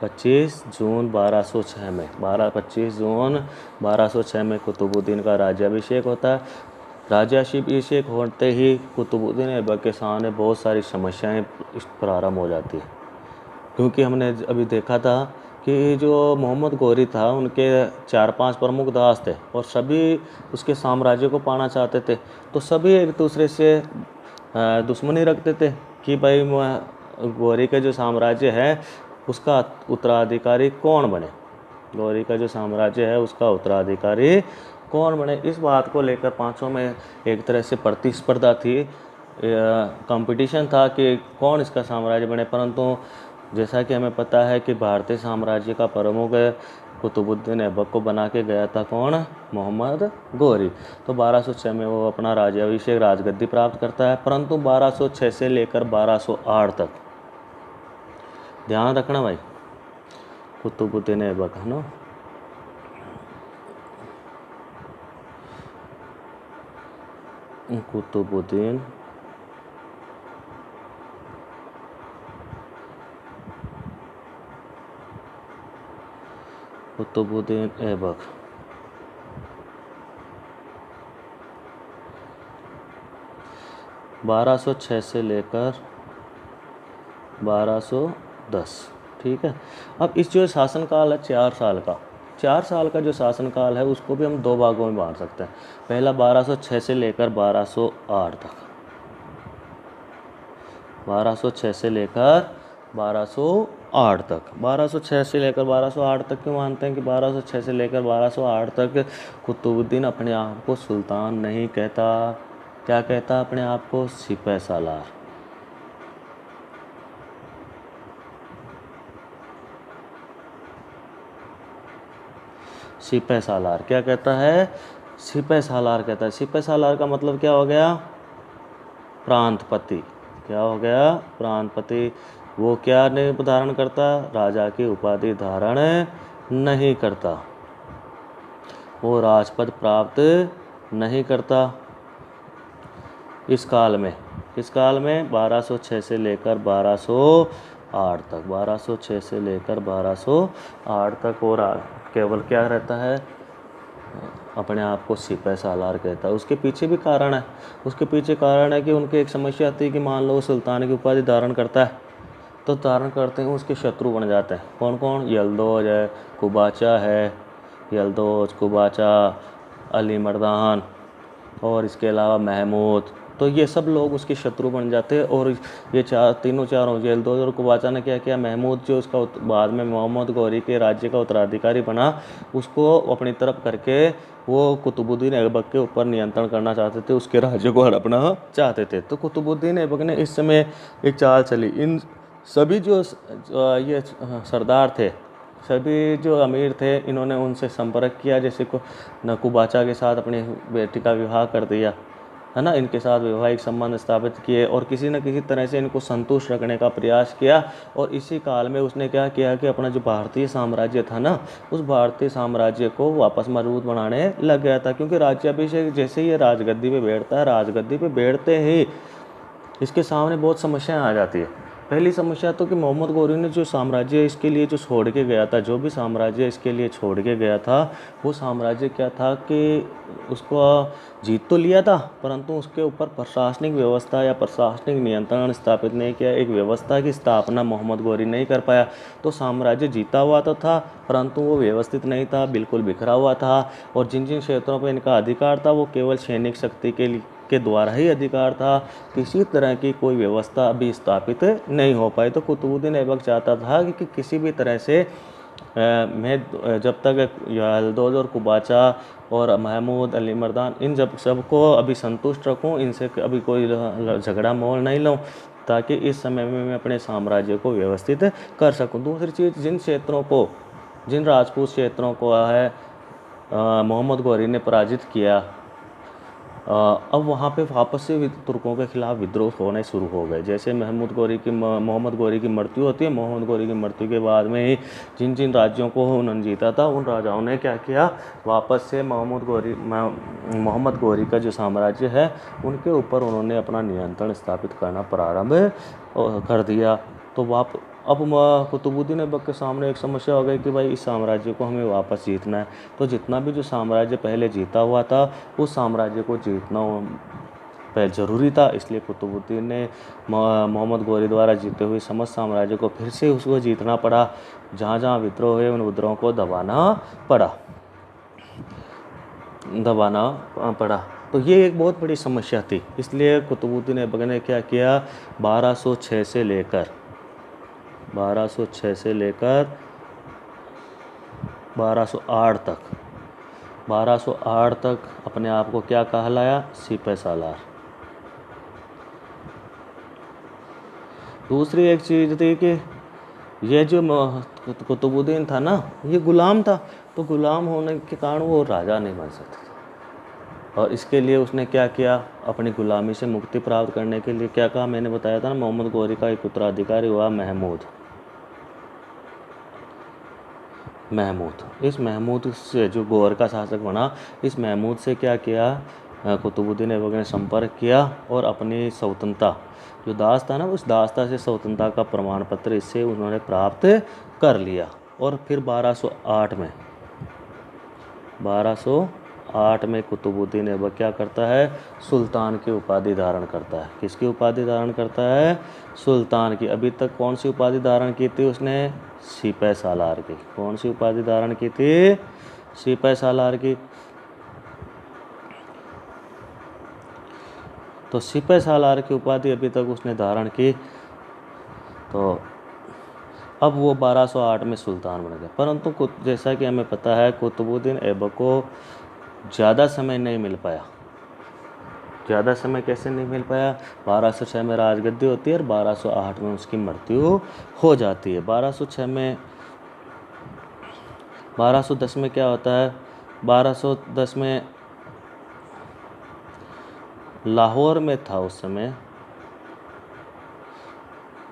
25 जून 1206 में। 25 जून 1206 में कुतुबुद्दीन का राज्याभिषेक होता है। राज्याभिषेक होते ही कुतुबुद्दीन ऐबक के सामने बहुत सारी समस्याएं प्रारंभ हो जाती है, क्योंकि हमने अभी देखा था कि जो मोहम्मद गौरी था उनके 4-5 प्रमुख दास थे और सभी उसके साम्राज्य को पाना चाहते थे। तो सभी एक दूसरे से दुश्मनी रखते थे कि भाई गौरी का जो साम्राज्य है उसका उत्तराधिकारी कौन बने, गौरी का जो साम्राज्य है उसका उत्तराधिकारी कौन बने। इस बात को लेकर पांचों में एक तरह से प्रतिस्पर्धा थी, कंपटीशन था कि कौन इसका साम्राज्य बने। परंतु जैसा कि हमें पता है कि भारतीय साम्राज्य का प्रमुख कुतुबुद्दीन ऐबक को बना के गया था कौन? मोहम्मद गौरी। तो 1206 में वो अपना राज्याभिषेक राजगद्दी प्राप्त करता है। परंतु 1206 से लेकर 1208 तक, ध्यान रखना भाई, कुतुबुद्दीन ऐबक है ना, कुतुबुद्दीन ऐबक 1206 से लेकर 1210, ठीक है। अब इस जो शासनकाल है 4 साल का, 4 साल का जो शासनकाल है उसको भी हम 2 भागों में बांट सकते हैं। पहला 1206 से लेकर 1208 तक, 1206 से लेकर 1208 तक। 1206 से लेकर 1208 तक क्यों मानते हैं कि 1206 से लेकर 1208 तक कुतुबुद्दीन अपने आप को सुल्तान नहीं कहता, क्या कहता अपने आप को? सिपह सालार। सिपह सालार क्या कहता है? सिपह सालार कहता है। सिपह सालार का मतलब क्या हो गया? प्रांतपति। क्या हो गया? प्रांतपति। वो क्या नहीं धारण करता? राजा की उपाधि धारण नहीं करता, वो राजपद प्राप्त नहीं करता। इस काल में 1206 से लेकर 1208 तक, 1206 से लेकर 1208 तक और केवल क्या रहता है? अपने आप को सिपह सालार कहता है। उसके पीछे भी कारण है। उसके पीछे कारण है कि उनकी एक समस्या आती है कि मान लो सुल्तान की उपाधि धारण करता है, तो धारण करते हैं उसके शत्रु बन जाते हैं। कौन कौन? यल्दौज है, कुबाचा है, यल्दौज, कुबाचा, अली मर्दान और इसके अलावा महमूद, तो ये सब लोग उसके शत्रु बन जाते। और ये चारों यलदौज और कुबाचा ने क्या किया, महमूद जो उसका बाद में मोहम्मद गौरी के राज्य का उत्तराधिकारी बना, उसको अपनी तरफ करके वो कुतुबुद्दीन ऐबक के ऊपर नियंत्रण करना चाहते थे, उसके राज्य को हड़पना चाहते थे। तो कुतुबुद्दीन ऐबक ने इस समय एक चाल चली। इन सभी जो ये सरदार थे, सभी जो अमीर थे, इन्होंने उनसे संपर्क किया, जैसे को कुबाचा के साथ अपनी बेटी का विवाह कर दिया, है ना, इनके साथ वैवाहिक संबंध स्थापित किए और किसी न किसी तरह से इनको संतुष्ट रखने का प्रयास किया। और इसी काल में उसने क्या किया कि अपना जो भारतीय साम्राज्य था ना, उस भारतीय साम्राज्य को वापस मजबूत बनाने लग गया था। क्योंकि राज्याभिषेक जैसे ही ये राजगद्दी पे बैठता है, राजगद्दी पे बैठते ही इसके सामने बहुत समस्याएं आ जाती है। पहली समस्या तो कि मोहम्मद गौरी ने जो साम्राज्य इसके लिए जो छोड़ के गया था, जो भी साम्राज्य इसके लिए छोड़ के गया था, वो साम्राज्य क्या था कि उसको जीत तो लिया था, परंतु उसके ऊपर प्रशासनिक व्यवस्था या प्रशासनिक नियंत्रण स्थापित नहीं किया, एक व्यवस्था की स्थापना मोहम्मद गौरी नहीं कर पाया। तो साम्राज्य जीता हुआ तो था, परंतु वो व्यवस्थित नहीं था, बिल्कुल बिखरा हुआ था। और जिन जिन क्षेत्रों पर इनका अधिकार था, वो केवल सैनिक शक्ति के द्वारा ही अधिकार था। किसी तरह की कोई व्यवस्था अभी स्थापित नहीं हो पाई। तो कुतुबुद्दीन ऐबक चाहता था कि किसी भी तरह से मैं जब तक यलदौज और कुबाचा और महमूद अली मर्दान, इन जब सबको अभी संतुष्ट रखूं, इनसे अभी कोई झगड़ा मोल नहीं लूँ, ताकि इस समय में मैं अपने साम्राज्य को व्यवस्थित कर सकूं। दूसरी चीज़, जिन राजपूत क्षेत्रों को है मोहम्मद गौरी ने पराजित किया, अब वहाँ पे वापस से तुर्कों के खिलाफ विद्रोह होने शुरू हो गए। जैसे मोहम्मद गौरी की मृत्यु होती है, मोहम्मद गौरी की मृत्यु के बाद में ही जिन जिन राज्यों को उन्होंने जीता था, उन राजाओं ने क्या किया, वापस से मोहम्मद गौरी का जो साम्राज्य है उनके ऊपर उन्होंने अपना नियंत्रण स्थापित करना प्रारंभ कर दिया। तो अब कुतुबुद्दीन ऐबक के सामने एक समस्या हो गई कि भाई इस साम्राज्य को हमें वापस जीतना है। तो जितना भी जो साम्राज्य पहले जीता हुआ था, उस साम्राज्य को जीतना पहले ज़रूरी था। इसलिए कुतुबुद्दीन ने मोहम्मद गौरी द्वारा जीते हुए समस्त साम्राज्य को फिर से उसको जीतना पड़ा। जहाँ जहाँ विद्रोह हुए, उन विद्रोहों को दबाना पड़ा। तो ये एक बहुत बड़ी समस्या थी। इसलिए कुतुबुद्दीन ऐबक ने क्या किया, 1206 से लेकर 1208 तक अपने आप को क्या कहलाया, सिपह सालार। दूसरी एक चीज़ थी कि ये जो कुतुबुद्दीन था ना, ये गुलाम था। तो गुलाम होने के कारण वो राजा नहीं बन सकता था। और इसके लिए उसने क्या किया, अपनी गुलामी से मुक्ति प्राप्त करने के लिए क्या कहा, मैंने बताया था ना, मोहम्मद गौरी का एक उत्तराधिकारी हुआ महमूद। इस महमूद से जो गौर का शासक बना, इस महमूद से क्या किया, कुतुबुद्दीन ऐबक ने संपर्क किया और अपनी स्वतंत्रता जो दास था ना, उस दासता से स्वतंत्रता का प्रमाण पत्र इससे उन्होंने प्राप्त कर लिया। और फिर 1208 में कुतुबुद्दीन ऐबक क्या करता है, सुल्तान की उपाधि धारण करता है। किसकी उपाधि धारण करता है, सुल्तान की। अभी तक कौन सी उपाधि धारण की थी उसने, सिपह सालार की। कौन सी उपाधि धारण की थी, सिपह सालार की। तो सिपह सालार की उपाधि अभी तक उसने धारण की। तो अब वो 1208 में सुल्तान बन गया। परंतु जैसा कि हमें पता है, कुतुबुद्दीन ऐबक को ज़्यादा समय नहीं मिल पाया। ज़्यादा समय कैसे नहीं मिल पाया, 1206 में राजगद्दी होती है और 1208 में उसकी मृत्यु हो जाती है। 1210 में क्या होता है, 1210 में लाहौर में था उस समय।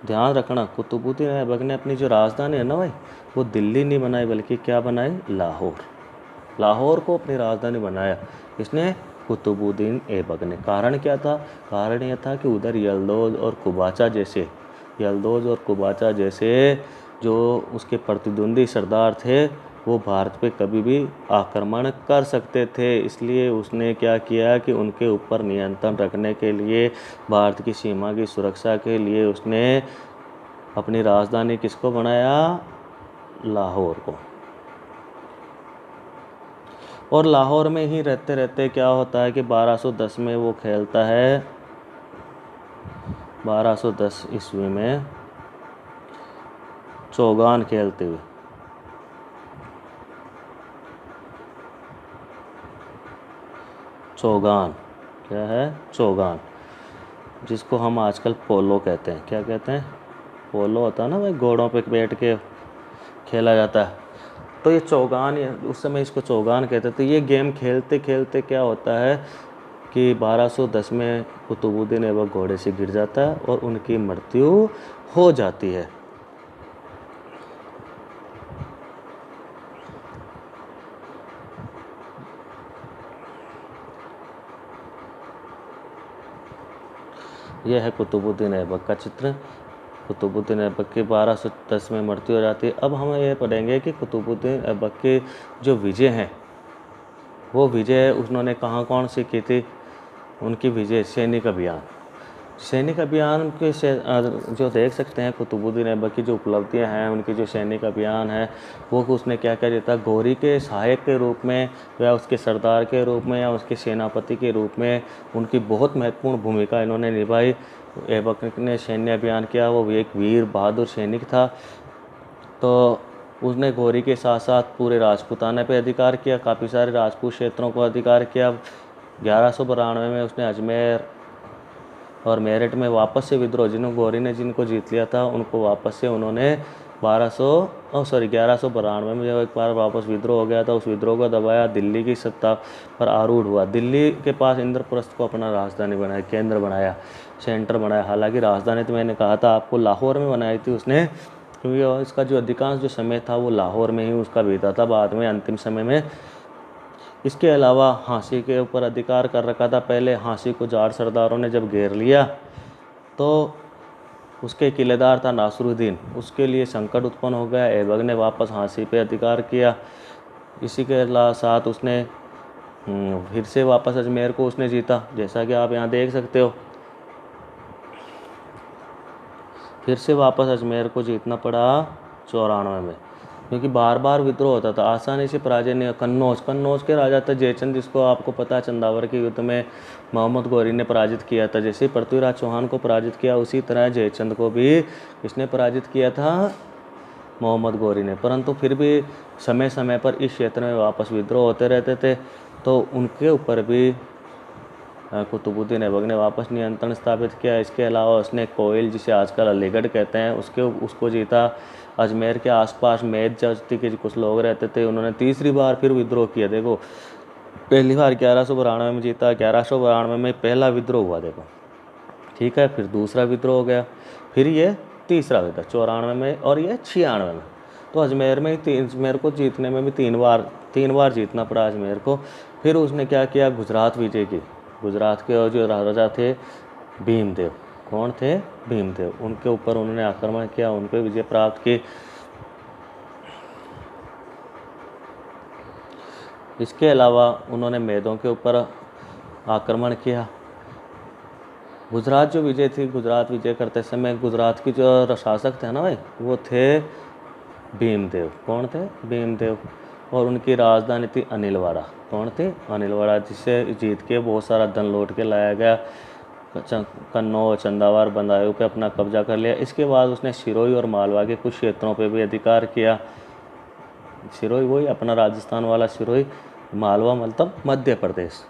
ध्यान रखना, कुतुबुद्दीन ऐबक ने अपनी जो राजधानी है ना भाई, वो दिल्ली नहीं बनाई, बल्कि क्या बनाई, लाहौर को अपनी राजधानी बनाया। इसने कुतुबुद्दीन ऐबक ने। कारण क्या था, कारण यह था कि उधर यलदौज और कुबाचा जैसे जो उसके प्रतिद्वंदी सरदार थे, वो भारत पे कभी भी आक्रमण कर सकते थे। इसलिए उसने क्या किया कि उनके ऊपर नियंत्रण रखने के लिए, भारत की सीमा की सुरक्षा के लिए उसने अपनी राजधानी किसको बनाया, लाहौर को। और लाहौर में ही रहते रहते क्या होता है कि 1210 में वो खेलता है 1210 ईस्वी में चौगान खेलते हुए। चौगान क्या है? चौगान, जिसको हम आजकल पोलो कहते हैं। क्या कहते हैं? पोलो होता है ना भाई, घोड़ों पे बैठ के खेला जाता है। तो ये चौगान, उस समय इसको चौगान कहते थे। ये गेम खेलते खेलते क्या होता है कि 1210 में कुतुबुद्दीन ऐबक घोड़े से गिर जाता है और उनकी मृत्यु हो जाती है। यह है कुतुबुद्दीन ऐबक का चित्र। कुतुबुद्दीन ऐबक की 1210 में मृत्यु हो जाती है। अब हम ये पढ़ेंगे कि कुतुबुद्दीन ऐबक के जो विजय हैं, वो विजय उन्होंने कहाँ कौन सी की थी? उनकी विजय सैनिक अभियान, सैनिक अभियान के जो देख सकते हैं कुतुबुद्दीन ऐबक की जो उपलब्धियां हैं, उनकी जो सैनिक अभियान है, वो उसने क्या क्या किया था? गौरी के सहायक के रूप में या उसके सरदार के रूप में या उसके सेनापति के रूप में उनकी बहुत महत्वपूर्ण भूमिका इन्होंने निभाई। ऐबक ने सैन्य अभियान किया, वो एक वीर बहादुर सैनिक था। तो उसने गौरी के साथ साथ पूरे राजपूताना पे अधिकार किया, काफ़ी सारे राजपूत क्षेत्रों को अधिकार किया। 1192 में उसने अजमेर और मेरठ में वापस से विद्रोह, गौरी ने जिनको जीत लिया था उनको वापस से उन्होंने 1192 में जब एक बार वापस विद्रोह हो गया था, उस विद्रोह को दबाया, दिल्ली की सत्ता पर आरूढ़ हुआ। दिल्ली के पास इंद्रप्रस्थ को अपना राजधानी बनाया, केंद्र बनाया, सेंटर बनाया। हालांकि राजधानी तो मैंने कहा था आपको लाहौर में बनाई थी उसने, क्योंकि इसका जो अधिकांश जो समय था वो लाहौर में ही उसका बीता था। बाद में अंतिम समय में इसके अलावा हाँसी के ऊपर अधिकार कर रखा था। पहले हाँसी को जाट सरदारों ने जब घेर लिया तो उसके किलेदार था नासरुद्दीन, उसके लिए संकट उत्पन्न हो गया। ऐबक ने वापस हाँसी पे अधिकार किया। इसी के साथ उसने फिर से वापस अजमेर को उसने जीता, जैसा कि आप यहाँ देख सकते हो। फिर से वापस अजमेर को जीतना पड़ा 94 में, क्योंकि बार बार विद्रोह होता था, आसानी से पराजय नहीं। कन्नौज के राजा था जयचंद, जिसको आपको पता है चंदावर के युद्ध में मोहम्मद गौरी ने पराजित किया था। जैसे पृथ्वीराज चौहान को पराजित किया, उसी तरह जयचंद को भी किसने पराजित किया था? मोहम्मद गौरी ने। परंतु फिर भी समय समय पर इस क्षेत्र में वापस विद्रोह होते रहते थे, तो उनके ऊपर भी कुतुबुद्दीन ऐबक ने वापस नियंत्रण स्थापित किया। इसके अलावा उसने कोयल, जिसे आजकल अलीगढ़ कहते हैं, उसको जीता। अजमेर के आसपास मैद जाति के कुछ लोग रहते थे, उन्होंने तीसरी बार फिर विद्रोह किया। देखो, पहली बार 1192 में जीता, 1192 में पहला विद्रोह हुआ, देखो, ठीक है। फिर दूसरा विद्रोह हो गया, फिर ये तीसरा विद्रोह 94 में और ये 96 में। तो अजमेर में अजमेर को जीतने में भी तीन बार जीतना पड़ा अजमेर को। फिर उसने क्या किया? गुजरात विजय की। गुजरात के जो राजा थे भीमदेव, कौन थे? भीमदेव, उनके ऊपर उन्होंने आक्रमण किया, उन पर विजय प्राप्त की। इसके अलावा उन्होंने मेदों के ऊपर आक्रमण किया। गुजरात जो विजय थी, गुजरात विजय करते समय गुजरात की जो शासक थे ना भाई, वो थे भीमदेव। कौन थे? भीमदेव। और उनकी राजधानी थी अनिलवाड़ा। कौन थी? अनिलवाड़ा, जिसे जीत के बहुत सारा धन लौट के लाया गया। कन्नौज, चंदावर, बदायूं पे अपना कब्जा कर लिया। इसके बाद उसने सिरोही और मालवा के कुछ क्षेत्रों पे भी अधिकार किया। सिरोही वही अपना राजस्थान वाला सिरोही, मालवा मतलब मध्य प्रदेश।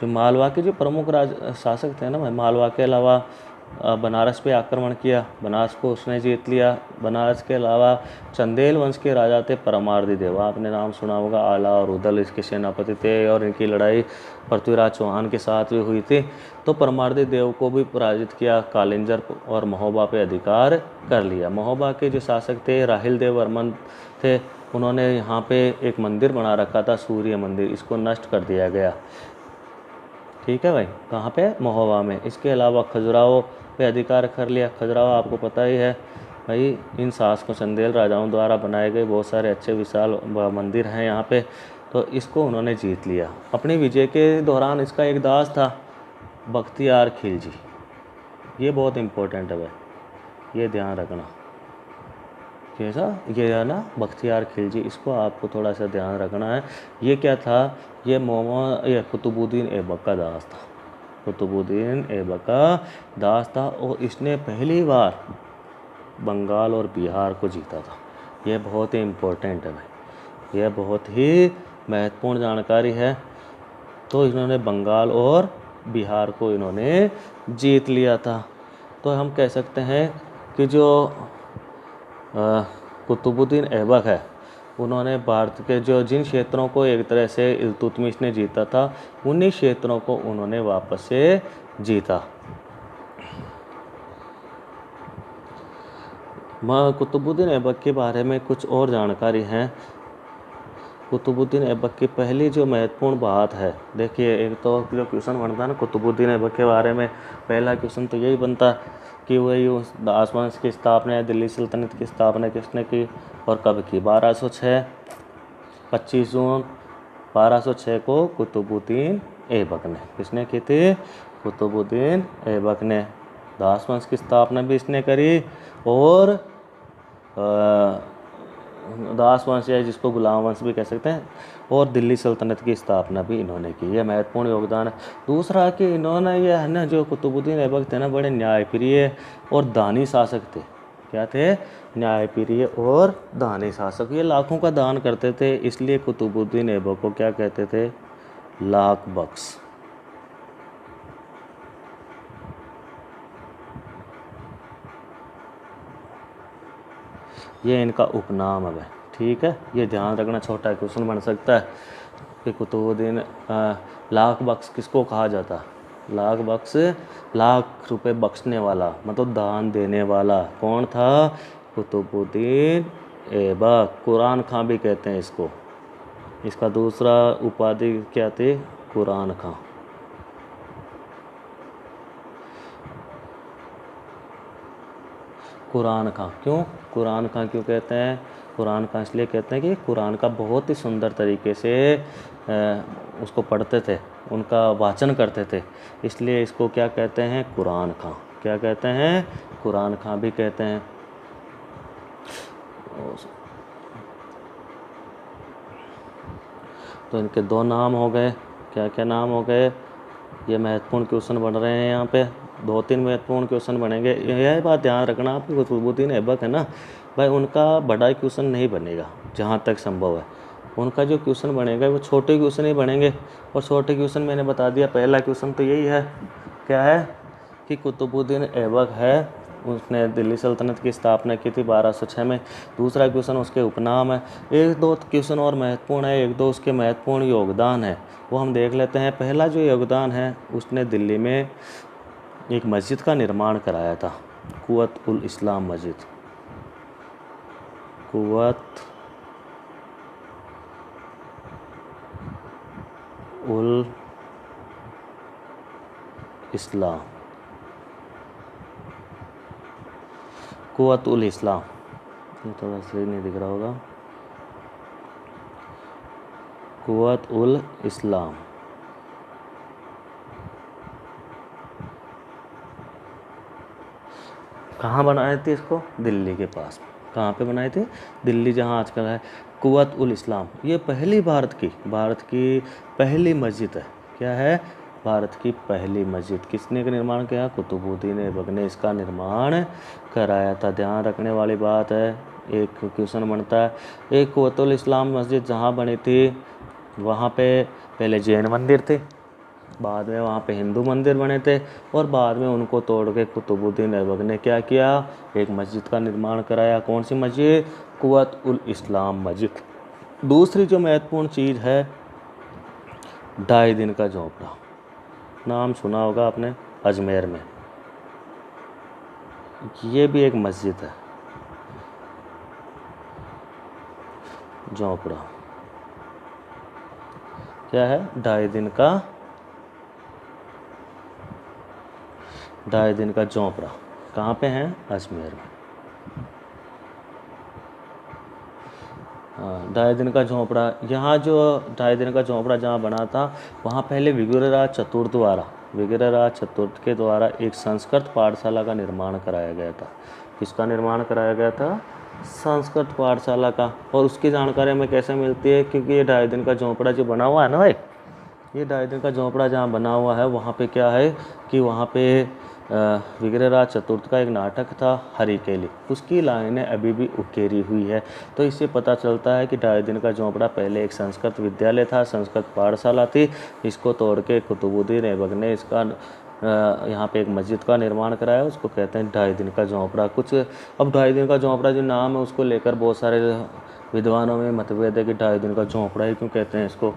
जो मालवा के जो प्रमुख शासक थे ना, मालवा के अलावा बनारस पे आक्रमण किया, बनारस को उसने जीत लिया। बनारस के अलावा चंदेल वंश के राजा थे परमार्दी देव, आपने नाम सुना होगा। आला और उदल इसके सेनापति थे और इनकी लड़ाई पृथ्वीराज चौहान के साथ भी हुई थी। तो परमार्दी देव को भी पराजित किया। कालिंजर और महोबा पे अधिकार कर लिया। महोबा के जो शासक थे राहिल देव वर्मन थे, उन्होंने यहाँ पे एक मंदिर बना रखा था, सूर्य मंदिर, इसको नष्ट कर दिया गया। ठीक है भाई, कहाँ पे? महोबा में। इसके अलावा खजुराहो पे अधिकार कर लिया। खजुराहो आपको पता ही है भाई, इन शासकों चंदेल राजाओं द्वारा बनाए गए बहुत सारे अच्छे विशाल मंदिर हैं यहाँ पे, तो इसको उन्होंने जीत लिया। अपनी विजय के दौरान इसका एक दास था बख्तियार खिलजी, ये बहुत इम्पोर्टेंट है भाई, ये ध्यान रखना। कैसा? ये है ना बख्तियार खिलजी, इसको आपको थोड़ा सा ध्यान रखना है। ये क्या था? ये कुतुबुद्दीन ऐबक का दास था। कुतुबुद्दीन ऐबक का दास था और इसने पहली बार बंगाल और बिहार को जीता था। यह बहुत ही इम्पोर्टेंट है भाई, यह बहुत ही महत्वपूर्ण जानकारी है। तो इन्होंने बंगाल और बिहार को इन्होंने जीत लिया था। तो हम कह सकते हैं कि जो कुतुबुद्दीन ऐबक है उन्होंने भारत के जिन क्षेत्रों को एक तरह से इल्तुतमिश ने जीता था, उन्हीं क्षेत्रों को उन्होंने वापस से जीता। कुतुबुद्दीन ऐबक के बारे में कुछ और जानकारी है। कुतुबुद्दीन ऐबक की पहली जो महत्वपूर्ण बात है, देखिए एक तो जो क्वेश्चन बनता है ना कुतुबुद्दीन ऐबक के बारे में, पहला क्वेश्चन तो यही बनता कि वही उस दास वंश की स्थापना या दिल्ली सल्तनत की स्थापना किसने की और कब की? 1206, 25 जून 1206 को कुतुबुद्दीन ऐबक ने। किसने की थी? कुतुबुद्दीन ऐबक ने। दास वंश की स्थापना भी इसने करी और दास वंश या जिसको गुलाम वंश भी कह सकते हैं, और दिल्ली सल्तनत की स्थापना भी इन्होंने की। यह महत्वपूर्ण योगदान है। दूसरा कि इन्होंने यह है ना, जो कुतुबुद्दीन ऐबक थे ना, बड़े न्यायप्रिय और दानी शासक थे। क्या थे? न्यायप्रिय और दानी शासक। ये लाखों का दान करते थे, इसलिए कुतुबुद्दीन ऐबक को क्या कहते थे? लाख बख्श। ये इनका उपनाम है। ठीक है, ये ध्यान रखना, छोटा क्वेश्चन बन सकता है कि कुतुबुद्दीन लाख बख्श किसको कहा जाता? लाख बख्श, लाख रुपए बख्शने वाला, मतलब दान देने वाला। कौन था? कुतुबुद्दीन ऐबक। कुरान खां भी कहते हैं इसको। इसका दूसरा उपाधि क्या थी? कुरान खां। कुरान खां क्यों? कुरान खां क्यों कहते हैं? कुरान खां इसलिए कहते हैं कि कुरान का बहुत ही सुंदर तरीके से उसको पढ़ते थे, उनका वाचन करते थे, इसलिए इसको क्या कहते हैं? कुरान खां। क्या कहते हैं? कुरान खां भी कहते हैं। तो इनके दो नाम हो गए। क्या क्या नाम हो गए? ये महत्वपूर्ण क्वेश्चन बन रहे हैं यहाँ पे। 2-3 महत्वपूर्ण क्वेश्चन बनेंगे। यह बात ध्यान रखना, आपकी कुतुबुद्दीन ऐबक है ना भाई, उनका बड़ा क्वेश्चन नहीं बनेगा जहाँ तक संभव है। उनका जो क्वेश्चन बनेगा वो छोटे क्वेश्चन ही बनेंगे। और छोटे क्वेश्चन मैंने बता दिया, पहला क्वेश्चन तो यही है। क्या है? कि कुतुबुद्दीन ऐबक है, उसने दिल्ली सल्तनत की स्थापना की थी 1206 में। दूसरा क्वेश्चन उसके उपनाम है। एक दो क्वेश्चन और महत्वपूर्ण है, एक दो उसके महत्वपूर्ण योगदान है, वो हम देख लेते हैं। पहला जो योगदान है, उसने दिल्ली में एक मस्जिद का निर्माण कराया था, कुव्वत उल इस्लाम मस्जिद। कुव्वत उल इस्लाम, कुव्वत उल इस्लाम, ये थोड़ा सही नहीं दिख रहा होगा। कुव्वत उल इस्लाम कहाँ बनाए थे इसको? दिल्ली के पास। कहाँ पे बनाए थे? दिल्ली, जहाँ आजकल है कुव्वत उल इस्लाम। ये पहली भारत की पहली मस्जिद है। क्या है? भारत की पहली मस्जिद। किसने का निर्माण किया? कुतुबुद्दीन ऐबक ने इसका निर्माण कराया था। ध्यान रखने वाली बात है। एक क्वेश्चन बनता है, एक कुव्वत उल इस्लाम मस्जिद जहाँ बनी थी, वहाँ पे पहले जैन मंदिर थे, बाद में वहाँ पे हिंदू मंदिर बने थे, और बाद में उनको तोड़ के कुतुबुद्दीन ऐबक ने क्या किया? एक मस्जिद का निर्माण कराया। कौन सी मस्जिद? कुव्वत उल इस्लाम मस्जिद। दूसरी जो महत्वपूर्ण चीज़ है, 2.5 दिन का झोंपड़ा। नाम सुना होगा आपने, अजमेर में। ये भी एक मस्जिद है, झोंपड़ा। क्या है? 2.5 दिन का झोंपड़ा। कहाँ पे है? अजमेर में। हाँ, 2.5 दिन का झोंपड़ा। यहाँ जो 2.5 दिन का झोंपड़ा जहाँ बना था, वहाँ पहले विग्रहराज चतुर्थ के द्वारा एक संस्कृत पाठशाला का निर्माण कराया गया था। किसका निर्माण कराया गया था? संस्कृत पाठशाला का। और उसकी जानकारी हमें कैसे मिलती है? क्योंकि ये 2.5 दिन का झोंपड़ा जो बना हुआ है ना भाई, ये ढाई दिन का झोंपड़ा जहाँ बना हुआ है वहाँ पे क्या है कि वहाँ पे विग्रहराज चतुर्थ का एक नाटक था हरिकेली, उसकी लाइनें अभी भी उकेरी हुई है। तो इससे पता चलता है कि ढाई दिन का झोंपड़ा पहले एक संस्कृत विद्यालय था, संस्कृत पाठशाला थी। इसको तोड़ के कुतुबुद्दीन ऐबक ने इसका यहाँ पे एक मस्जिद का निर्माण कराया, उसको कहते हैं ढाई दिन का झोंपड़ा। कुछ अब ढाई दिन का झोंपड़ा जो नाम है उसको लेकर बहुत सारे विद्वानों में मतभेद है कि ढाई दिन का झोंपड़ा ही क्यों कहते हैं इसको।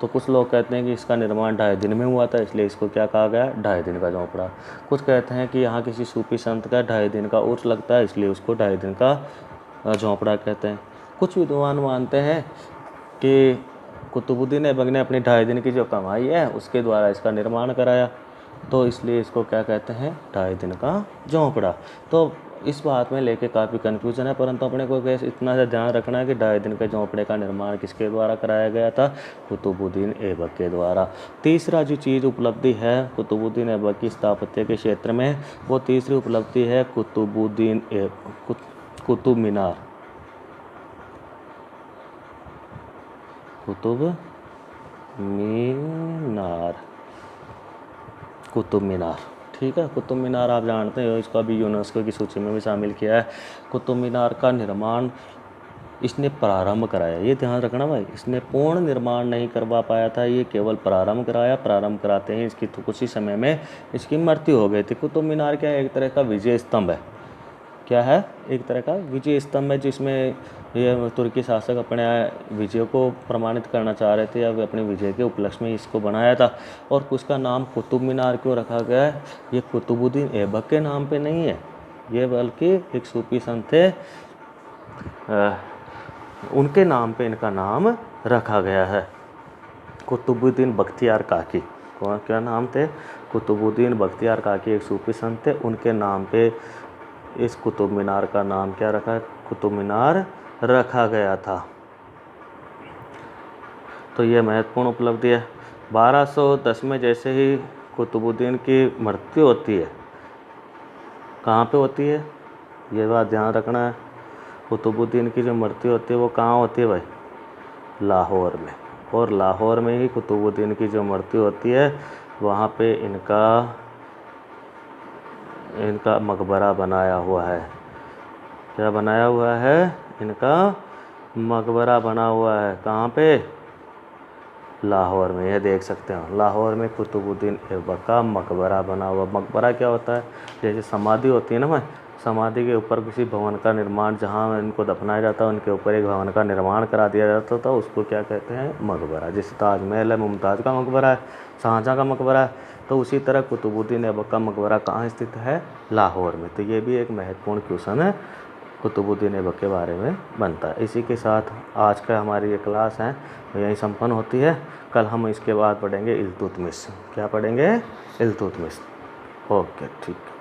तो कुछ लोग कहते हैं कि इसका निर्माण ढाई दिन में हुआ था, इसलिए इसको क्या कहा गया, ढाई दिन का झोंपड़ा। कुछ कहते हैं कि यहाँ किसी सूफी संत का ढाई दिन का उर्स लगता है, इसलिए उसको ढाई दिन का झोंपड़ा कहते हैं। कुछ विद्वान मानते हैं कि कुतुबुद्दीन ऐबक ने अपनी ढाई दिन की जो कमाई है उसके द्वारा इसका निर्माण कराया, तो इसलिए इसको क्या कहते हैं, ढाई दिन का झोंपड़ा। तो इस बात में लेके काफ़ी कन्फ्यूजन है, परंतु अपने को कैसे इतना सा ध्यान रखना है कि ढाई दिन के झोंपड़े का निर्माण किसके द्वारा कराया गया था, कुतुबुद्दीन ऐबक के द्वारा। तीसरा जो चीज़ उपलब्धि है कुतुबुद्दीन ऐबक की स्थापत्य के क्षेत्र में, वो तीसरी उपलब्धि है कुतुब मीनार। कुतुब मीनार, ठीक है। कुतुब मीनार आप जानते हो, इसको अभी यूनेस्को की सूची में भी शामिल किया है। कुतुब मीनार का निर्माण इसने प्रारंभ कराया, ये ध्यान रखना भाई, इसने पूर्ण निर्माण नहीं करवा पाया था, ये केवल प्रारंभ कराया। प्रारंभ कराते ही इसकी तो कुछ ही समय में इसकी मृत्यु हो गई थी। कुतुब मीनार क्या है, एक तरह का विजय स्तंभ है। क्या है, एक तरह का विजय स्तंभ है, जिसमें ये तुर्की शासक अपने विजय को प्रमाणित करना चाह रहे थे या वे अपने विजय के उपलक्ष्य में इसको बनाया था। और उसका नाम कुतुब मीनार क्यों रखा गया है, ये कुतुबुद्दीन ऐबक के नाम पे नहीं है, ये बल्कि एक सूफी संत थे उनके नाम पे इनका नाम रखा गया है। कुतुबुद्दीन बख्तियार काकी, कौन, क्या नाम थे, कुतुबुद्दीन बख्तियार काकी एक सूफी संत थे, उनके नाम पे इस कुतुब मीनार का नाम क्या रखा, कुतुब मीनार रखा गया था। तो ये महत्वपूर्ण उपलब्धि है। 1210 में जैसे ही कुतुबुद्दीन की मृत्यु होती है, कहाँ पे होती है, ये बात ध्यान रखना है। कुतुबुद्दीन की जो मृत्यु होती है वो कहाँ होती है भाई, लाहौर में। और लाहौर में ही कुतुबुद्दीन की जो मृत्यु होती है वहाँ पे इनका मकबरा बनाया हुआ है। क्या बनाया हुआ है, इनका मकबरा बना हुआ है। कहाँ पे, लाहौर में। ये देख सकते हो, लाहौर में कुतुबुद्दीन ऐबक का मकबरा बना हुआ। मकबरा क्या होता है, जैसे समाधि होती है ना भाई, समाधि के ऊपर किसी भवन का निर्माण, जहाँ इनको दफनाया जाता है उनके ऊपर एक भवन का निर्माण करा दिया जाता था, उसको क्या कहते हैं, मकबरा। जैसे ताजमहल है, मुमताज़ का मकबरा है, शाहजहाँ का मकबरा है, तो उसी तरह कुतुबुद्दीन ऐबक का मकबरा कहाँ स्थित है, लाहौर में। तो ये भी एक महत्वपूर्ण क्वेश्चन है, कुतुबुद्दीन ऐबक के बारे में बनता है। इसी के साथ आज का हमारी ये क्लास है यहीं संपन्न होती है। कल हम इसके बाद पढ़ेंगे इल्तुतमिश। क्या पढ़ेंगे, इल्तुतमिश। ओके, ठीक है।